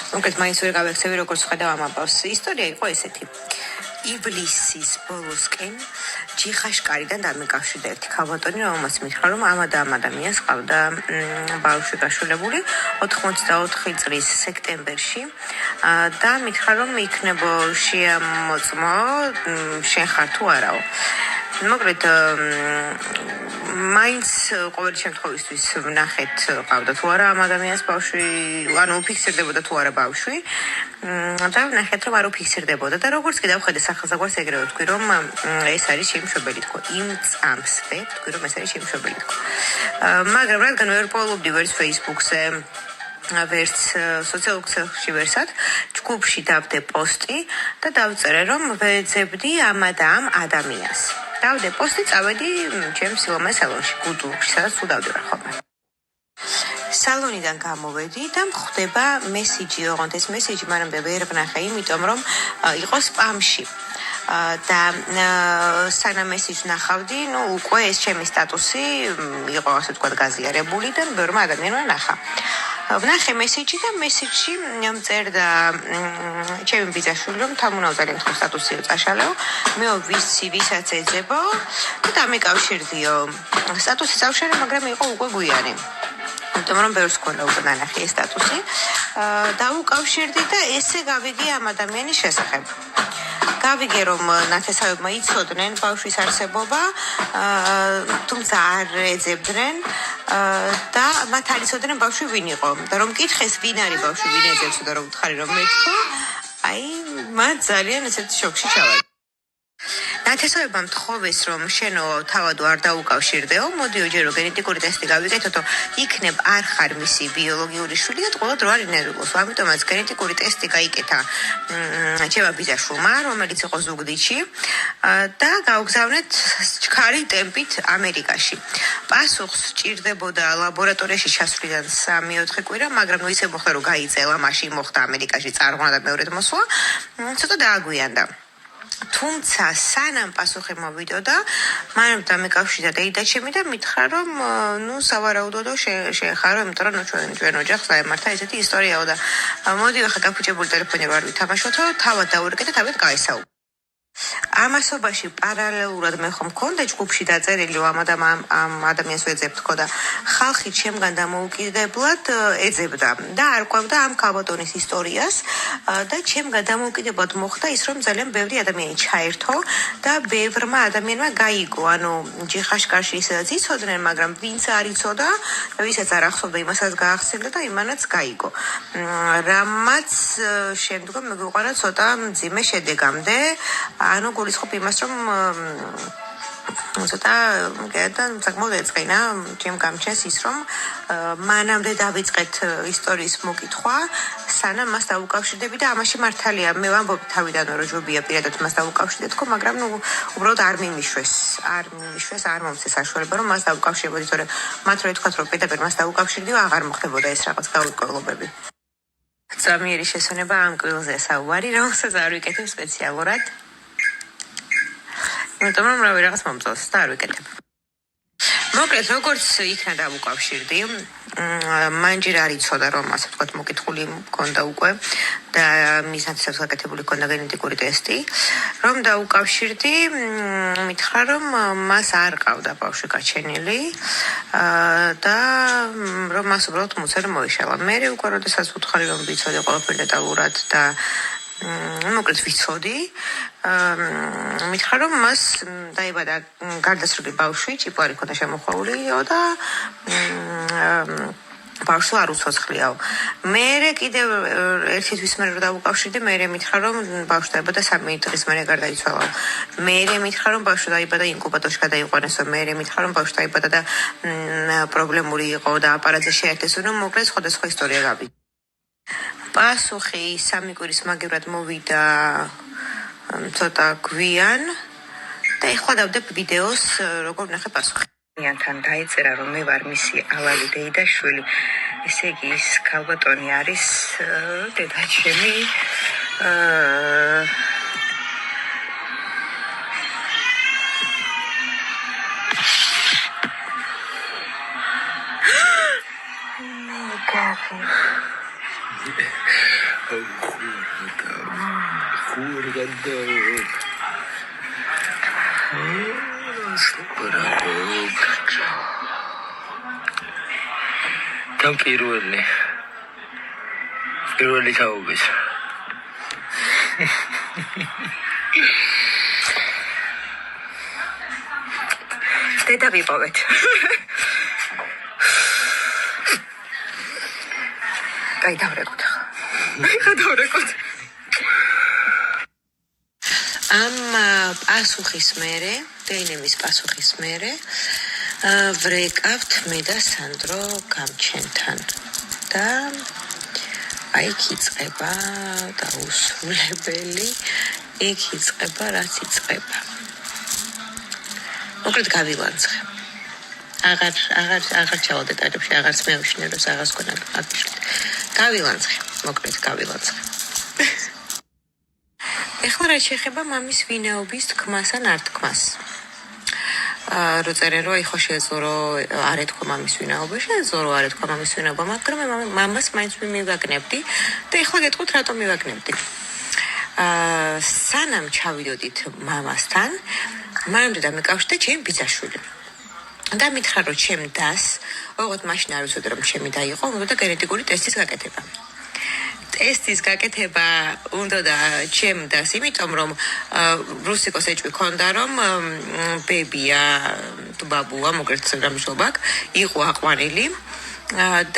მოკლედ მაინც ვერ გავექცევი როგორც ხედავ ამ ამბავს. ისტორია იყო ესეთი. ივლისის ბოლოსკენ ჯიხაშკარიდან დამიკავშირდა ერთი ქალბატონი, რომელმაც მითხრა, რომ ამა და ამ ადამიანს ყავდა ბავშვი გაშულებული 84 წლის სექტემბერში და მითხრა, რომ იქნებო შეამოწმო შენ ხარ თუ არაო. მოკლედ მაინც ყოველი შემთხვევისთვის ვნახეთ ყავდა თუ არა ამ ადამიანს ბავშვი, ანუ უფიქსირდებოდა თუ არა ბავშვი და ვნახეთ რომ არ უფიქსირდებოდა და როგორც კი დავხედე სახელსაგვარს ეგრევე ვთქვი რომ ეს არის შემშვებელი თქო იმ წამს ვთქვი რომ ეს არის შემშვებელი თქო მაგრამ რადგან ვერ პოულობდი ვერც Facebook-ზე ვერც სოციალურ ქსელში ვერსად ჯგუფში დავდე პოსტი და დავწერე რომ ვეძებდი ამ და ამ ადამიანს დავდე პოსტი წავედი ჩემს სილამაზე სალონში გუდუში სადაც უდავდება ხოლმე სალონიდან გამოვედი და მხვდება მესიჯი ოღონდ ეს მესიჯი მანამდე ვერ ვნახე იმიტომ რომ იყო სპამში და სანამ მესიჯს ნახავდი ნუ უკვე ეს ჩემი სტატუსი იყო ასე ვთქვათ გაზიარებული და ბევრმა ადამიანმა ნახა ვნახე მესიჯი და მესიჯში მწერდა ჩემი ბიძაშვილი რომ თამუნავ ძალიან ხო სტატუსიო წაშალეო მეო ვისაც ეძებო და დამიკავშირდიო სტატუსი წავშალე მაგრამ იყო უკვე გვიანი იმიტომ რომ ბევრს ქონდა უკვე ნანახი ეს სტატუსი დაუკავშირდი და ესე გავიგე ამ ადამიანის შესახებ გავიგე რომ ნათესავებმა იცოდნენ ბავშვის არსებობა თუმცა არ ეძებდნენ და მათ არ იცოდნენ ბავშვი ვინ იყო და რომ მკითხეს ვინ არის ბავშვი ვინ ეძებს და რომ ვთხარი რომ მეთქო აი მათ ძალიან ესეთი შოკში ჩავარდა ნათესავებმა მთხოვეს რომ შენო თავად არ დაუკავშირდეო მოდიო ჯერო გენეტიკური ტესტი გავიგეთო იქნებ არ ხარ მისი ბიოლოგიური შვილი და ყველა დრო არ ინერვულოს ამიტომაც გენეტიკური ტესტი გაიკეთა ჩემმა ბიძაშვილმა რომელიც იყო ზუგდიდში და გავგზავნეთ ჩქარი ტემპით ამერიკაში პასუხს ჭირდებოდა ლაბორატორიაში ჩასვლიდან 3-4 კვირა მაგრამ ნუ ისე მოხდა რომ გაიწელა მაშინ მოხდა ამერიკაში წარღვნა და მეორედ მოსვლა ცოტა დააგვიანდა თუმცა სანამ პასუხი მოვიდოდა მანამ დამეკავშირდა დეიდა ჩემი და მითხრა რომ ნუ სავარაუდოდო შეხარო იმიტომ რომ ჩვენ ოჯახს დაემართა ესეთი ისტორიაო და მოდი ახლა გაფუჭებული ტელეფონი ვარ ვითამაშოთო თავად დაურეკე და თავად გაესაუბრე ამასობაში პარალელურად მე ხომ მქონდა ჯგუფში დაწერილი ამ ადამიანს ვეძებ თქო და ხალხი ჩემგან დამოუკიდებლად ეძებდა და არ ყვევდა ამ ქალბატონის ისტორიას და ჩემგან დამოუკიდებლად მოხდა ის რომ ძალიან ბევრი ადამიანი ჩაერთო და ბევრმა ადამიანმა გაიგო ანუ ჯიხაშკარში ისედაც იცოდნენ მაგრამ ვინც არ იცოდა ვისაც არ ახსოვდა იმასაც გაახსენდა და იმანაც გაიგო რამაც შემდგომ მეგვიყვანა ცოტა მძიმე შედეგამდე ანუ გულისხმობ იმას რომ ცოტა საკმაოდ ეწყინა ჩემ გამჩენს ის რომ მანამდე დავიწყეთ ისტორიის მოკითხვა სანამ მას დაუკავშირდები და ამაში მართალია მე ვამბობ თავიდანვე რომ ჯობია პირადად მას დაუკავშირდეთ თქო მაგრამ ნუ უბრალოდ არ მიმიშვეს არ მომწეს საშუალება რომ მას დაუკავშირებოდი თორემ მათ რო ეთქვათ რომ პირდაპირ მას დაუკავშირდიო აღარ მოხდებოდა ეს რაღაც გაურკვევლობები წამიერი შესანება ამ კვილზე საუბარი რომელსაც არ ვიკეთებ სპეციალურად იმიტომ რომ რავი რაღაც მომწონს და არ ვიკეთებ. მოკლედ როგორც იქნა დავუკავშირდი, მანჯერ არ იცოდა რომ ასე ვთქვათ მოკითხული მქონდა უკვე და მისაცემს გაკეთებული მქონდა გენეტიკური ტესტი, რომ დავუკავშირდი, მითხრა რომ მას არ ყავდა ბავშვი გაჩენილი და რომ მას უბრალოდ მუცელი მოიშალა. მე უკვე როდესაც ვუთხარი რომ ვიცოდი ყველაფერი დეტალურად და მოკლედ ვიცოდი მითხრა რომ მას დაიბადა გარდაცვლილი ბავშვი ჭიპო არ იქონდა შემოხვეულიო და ბავშვი არ უცოცხლიაო მე კიდევ ერთი თვის მერე რომ დავუკავშირდი მე მითხრა რომ ბავშვი დაიბადა 3 დღის მერე გარდაიცვალა მე მითხრა რომ ბავშვი დაიბადა ინკუბატორში გადაიყვანესო მე მითხრა რომ ბავშვი დაიბადა და პრობლემური იყო და აპარატზე შეერთესო რომ მოკლედ სხვადასხვა ისტორია გავიგე პასუხი 3 კვირის მაგივრად მოვიდა ცოტა გვიან და ეხლა დავდებ ვიდეოს როგორ ვნახე პასუხი. იანთან დაიწერა რომ მე ვარ მისი ალალი დეიდაშვილი. ესე იგი ის ქალბატონი არის დედაჩემი Tam პირველი თაობის დედა ვიპოვეთ კაი დავრეკოთ ამ პასუხის მერე დეინემის პასუხის მერე ვრეკავთ მე და სანდრო გამჩენთან და იქ იწყება დაუსრულებელი იქ იწყება რაც იწყება მოკლედ გავილანცხე აღარ ჩავალ დეტალებში აღარც მეუშინებს აღარც გქონა აკიშლით გავილანცხე მოკლედ გავილანცხე ეხლა რა შეეხება მამის ვინაობის თქმას ან არ თქმას როწერენ რო ხო შეეძლო რომ არ ეთქვა მამის ვინაობა შეეძლო რომ არ ეთქვა მამის ვინაობა მაგრამ მე მამას მაინც მივაგნებდი და ეხლა გეტყვით რატომ მივაგნებდი სანამ ჩავიდოდით მამასთან მანამდე დამეკავშირდა ჩემი ბიძაშვილი და მითხრა რომ ჩემ დას ოღონდ მაშინ არ ვიცოდი რომ ჩემი და იყო უნდა გენეტიკური ტესტის გაკეთება ტესტის გაკეთება უნდა და ჩემ დას იმიტომ რომ რუსიკოს ეჭვი ქონდა რომ ბებია თუ ბაბუა მოკლედ რამშობაკ იყო აყვანილი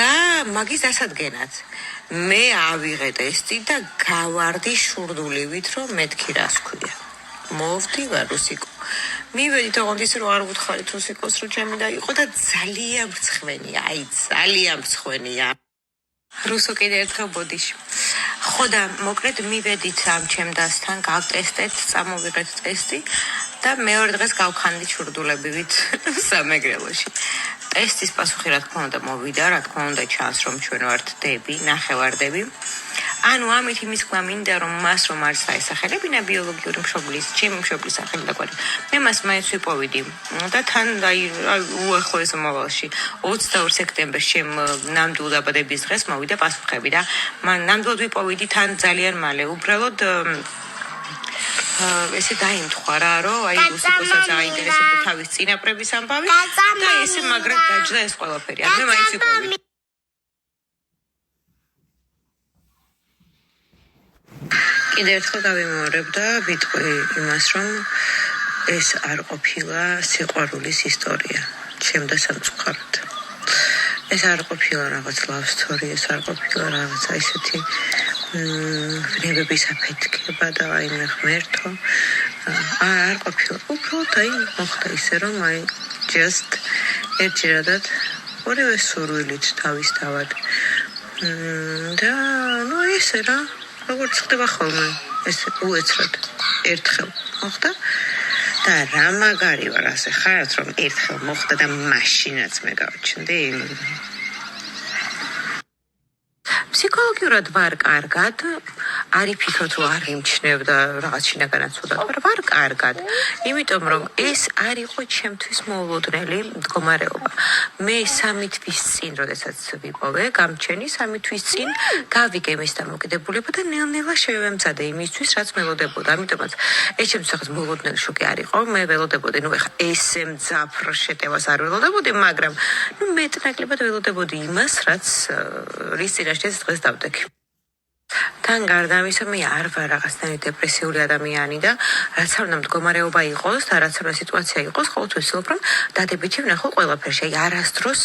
და მაგის დასადგენად მე ავიღე ტესტი და გავარდი შურდულივით რომ მეთქი რას ქვია მოვდივარ რუსიკო მივედით ოღონდ ის რომ არ ვუთხარით რუსიკოს რომ ჩემი და იყო და ძალიან მრცხვენია ძალიან მრცხვენია რუსო კიდე ერთხელ ბოდიში ხო და მოკლედ მივედით ამ ჩემ დასთან გავტესტეთ წამოვიღეთ ტესტი და მეორე დღეს გავქანდით შურდულებივით სამეგრელოში ტესტის პასუხი რა თქმა უნდა მოვიდა რა თქმა უნდა ჩანს რომ ჩვენ ვართ დები ნახევარდები ანუ ამით იმის თქმა მინდა რომ მას რომ არ საესახელებინა ბიოლოგიური მშობლის ჩემი მშობლის სახელი და კვალი მე მას მაინც ვიპოვიდი და თან უახლოეს მომავალში 22 სექტემბერს ჩემ ნამდვილ დაბადების დღეს მოვიდა პასუხები და მან ნამდვილად ვიპოვიდი თან ძალიან მალე უბრალოდ ესე დაიმთხვა რა რომ აი რუსიკოსაც აინტერესებდა თავის წინაპრების ამბავი და ესე მაგრად დაჯდა ეს ყველაფერი მე მაინც ვიპოვიდი კიდევ ერთხელ გავიმეორებ და ვიტყვი იმას რომ ეს არ ყოფილა სიყვარულის ისტორია ჩემ და სამწუხაროდ ეს არ ყოფილა რაღაც love story ეს არ ყოფილა რაღაც ისეთი ვნებების აფეთქება და აი მე ღმერთო არ ყოფილა უბრალოდ აი მოხდა ისე რომ აი just ერთჯერადად ორივე სურვილით თავისთავად და ნუ ესე რა როგორც ხდება ხოლმე ეს უეცრად ერთხელ მოხდა და რა მაგარი ვარ ასე ხართ რომ ერთხელ მოხდა და მაშინაც მე გავჩნდი ფსიქოლოგიურად ვარ კარგად არი ფიქრობ რომ არ იმჩნევ და რაღაც შინაგანად ცუდად ვარ კარგად იმიტომ რომ ეს არ იყო ჩემთვის მოულოდნელი მდგომარეობა მე 3 თვის წინ როდესაც ვიპოვე გამჩენი 3 თვის წინ გავიგე მის დამოკიდებულება და ნელ-ნელა შევემზადე იმისთვის რაც მელოდებოდა ამიტომაც ეს ჩემთვის მოულოდნელი შოკი არ იყო მე ველოდებოდი ნუ ეხა ესე მძაფრ შეტევას არ ველოდებოდი მაგრამ ნუ მეტნაკლებად ველოდებოდი იმას რაც რის წინაშეც დღეს დავდექი თან გარდა ამისა მე არ ვარ რაღაცნაირი დეპრესიული ადამიანი და რაც არ უნდა მდგომარეობა იყოს და რაც არ უნდა სიტუაცია იყოს ყოველთვის ვცდილობ რომ დადებითი ვნახო ყველაფერში აი არასდროს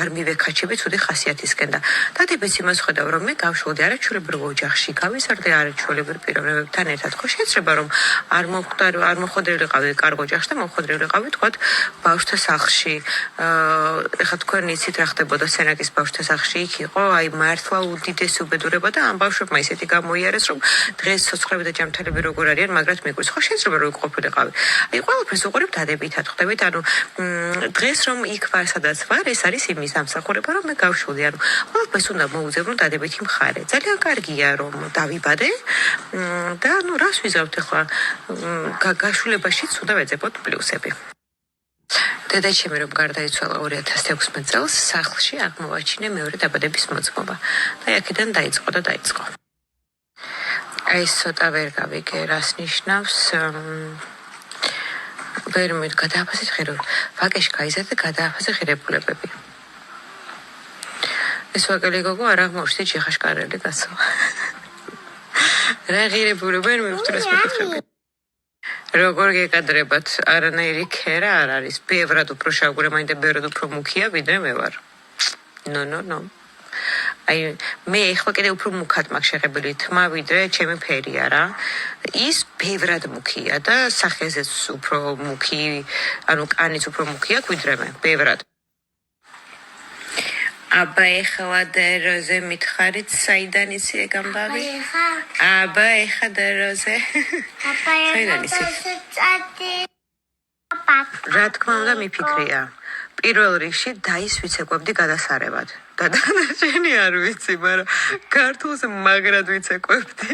არ მივექაჩები ცუდი ხასიათისკენ და დადებითს იმას ხედავ რომ მე გავშოლდი არაჩვეულებრივ ოჯახში გავიზარდე არაჩვეულებრივ პიროვნებებთან ერთად ხო შეიძლება რომ არ მოხვედრილიყავი კარგ ოჯახში და მოხვედრილიყავი თქვათ ბავშვთა სახლში ეხლა თქვენ იცით რა ხდებოდა სენაკის ბავშვთა სახლში იქ იყო აი მართლა უდიდესი უბედურება და ამ ბავშვებმა ისეთი გამოიარეს რომ დღეს ცოცხლები და ჯანმრთელები როგორ არიან მაგრად მიგვიც ხო შეიძლება რომ ყოფილიყავი აი ყველაფერს უყურებ დადებითად ხვდებით ანუ დღეს რომ იქ ვარ სადაც ვარ ეს არის იმის ამსახურება რომ მე გავშოლდი ანუ ყველაფერს უნდა მოუძებნო დადებითი მხარე ძალიან კარგია რომ დავიბადე და ნუ რას ვიზავთ ახლა გაშულებაშიც უნდა ვეძებოთ პლუსები დედაჩემი რომ გარდაიცვალა 2016 წელს, სახლში აღმოვაჩინე მეორე დაბადების მოწმობა და აქედან დაიწყო. აი ცოტა ვერ გავიგე, რას ნიშნავს ვერ გადააფასე ღირო ვაკეში გაიზარდა გადააფასე ღირებულებები. ეს ვაკელი გოგო არ აღმოჩნდა ჩიხაშკარელი კაცო. რა ღირებულება ვერ მივხვდრეს მეკითხები. როგორ გეკადრებათ, არანაირი ქერა არ არის, ბევრად უფრო შავგურე, მაინდა ბევრად უფრო მუქია, ვიდრე მე ვარ. ნო. აი, მე ეხლა კიდე უფრო მუქად მაქვს შეღებილი თმა, ვიდრე ჩემი ფერია რა. ის ბევრად მუქია და სახეზეც უფრო მუქი, ანუ კანიც უფრო მუქია, ვიდრე მე, ბევრად. აბა ეხლა დეროზე მითხარით, საიდან იცი ეგ ამბავი? აბა ეხლა დეროზე. საიდან იცი? რა თქმა უნდა მიფიქრია. პირველ რიგში დაის ვიცეკვებდი გადასარევად. და დანარჩენი არ ვიცი, მაგრამ ქართულს მაგრად ვიცეკვებდი.